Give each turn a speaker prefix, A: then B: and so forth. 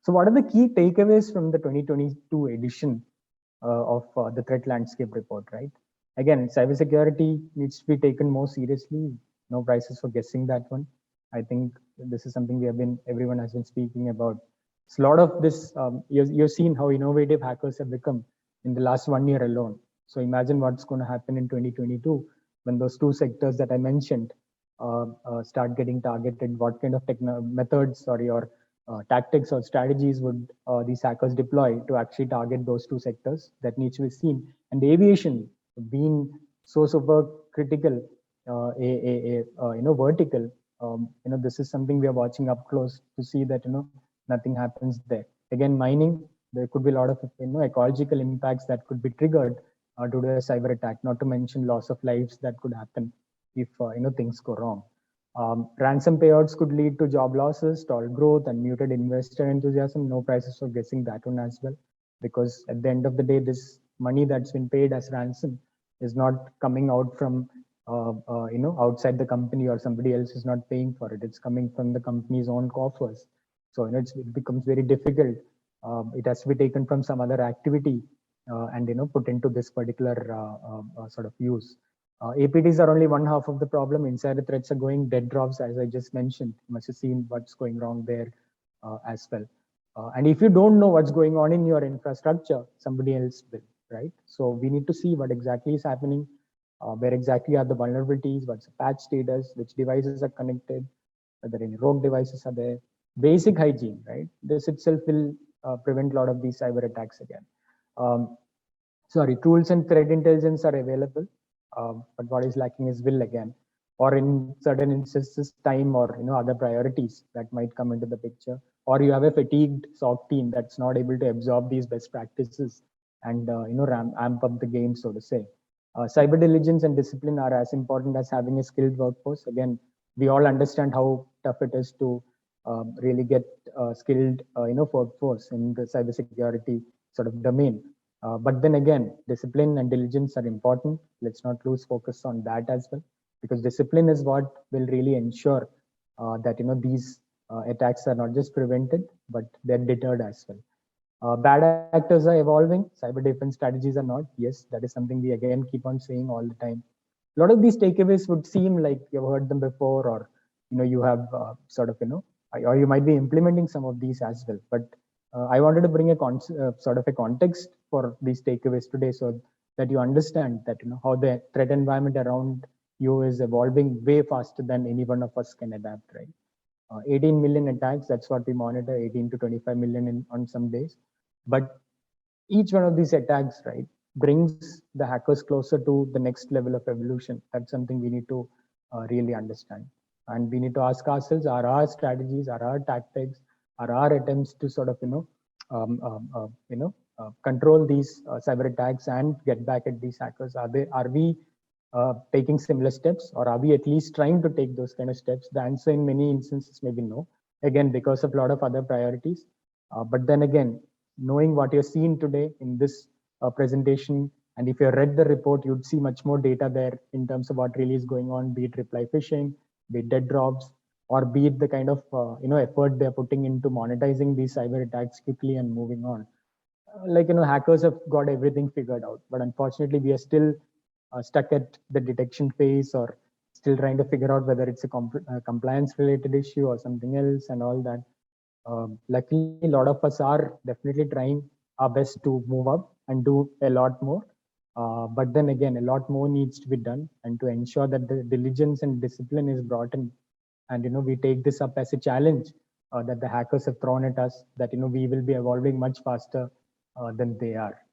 A: So what are the key takeaways from the 2022 edition of the threat landscape report, right? Again, cybersecurity needs to be taken more seriously. No prizes for guessing that one. I think this is something everyone has been speaking about. So a lot of this, you've seen how innovative hackers have become in the last 1 year alone. So imagine what's going to happen in 2022 when those two sectors that I mentioned start getting targeted. What kind of methods, sorry, or tactics or strategies would these hackers deploy to actually target those two sectors? That needs to be seen. And the aviation being so super critical, vertical, this is something we are watching up close to see that nothing happens there. Again, mining, there could be a lot of ecological impacts that could be triggered due to a cyber attack. Not to mention loss of lives that could happen if things go wrong. Ransom payouts could lead to job losses, stalled growth, and muted investor enthusiasm. No prices for guessing that one as well, because at the end of the day, this money that's been paid as ransom is not coming out from outside the company, or somebody else is not paying for it. It's coming from the company's own coffers. So it becomes very difficult. It has to be taken from some other activity and put into this particular sort of use. APTs are only one half of the problem. Insider threats are going, dead drops, as I just mentioned. You must have seen what's going wrong there as well. And if you don't know what's going on in your infrastructure, somebody else will, right? So we need to see what exactly is happening, where exactly are the vulnerabilities, what's the patch status, which devices are connected, whether any rogue devices are there. Basic hygiene, right? This itself will prevent a lot of these cyber attacks again. Tools and threat intelligence are available, but what is lacking is will again, or in certain instances, time or other priorities that might come into the picture. Or you have a fatigued SOC team that's not able to absorb these best practices and amp up the game, so to say. Cyber diligence and discipline are as important as having a skilled workforce. Again, we all understand how tough it is to really get skilled workforce in the cybersecurity sort of domain. But then again, discipline and diligence are important. Let's not lose focus on that as well, because discipline is what will really ensure that these attacks are not just prevented, but they're deterred as well. Bad actors are evolving. Cyber defense strategies are not. Yes, that is something we again keep on saying all the time. A lot of these takeaways would seem like you've heard them before, or you have or you might be implementing some of these as well. But I wanted to bring a sort of a context for these takeaways today, so that you understand that how the threat environment around you is evolving way faster than any one of us can adapt. Right, 18 million attacks. That's what we monitor. 18 to 25 million on some days, but each one of these attacks, right, brings the hackers closer to the next level of evolution. That's something we need to really understand, and we need to ask ourselves: are our strategies, are our tactics, are our attempts to sort of control these cyber attacks and get back at these hackers, are we taking similar steps, or are we at least trying to take those kind of steps? The answer in many instances may be no, again because of a lot of other priorities. But then again, knowing what you're seeing today in this presentation, and if you read the report, you'd see much more data there in terms of what really is going on, be it reply phishing, be it dead drops, or be it the kind of effort they're putting into monetizing these cyber attacks quickly and moving on. Hackers have got everything figured out, but unfortunately we are still stuck at the detection phase, or still trying to figure out whether it's a compliance related issue or something else and all that. Luckily, a lot of us are definitely trying our best to move up and do a lot more. But then again, a lot more needs to be done, and to ensure that the diligence and discipline is brought in, and we take this up as a challenge that the hackers have thrown at us, that we will be evolving much faster than they are.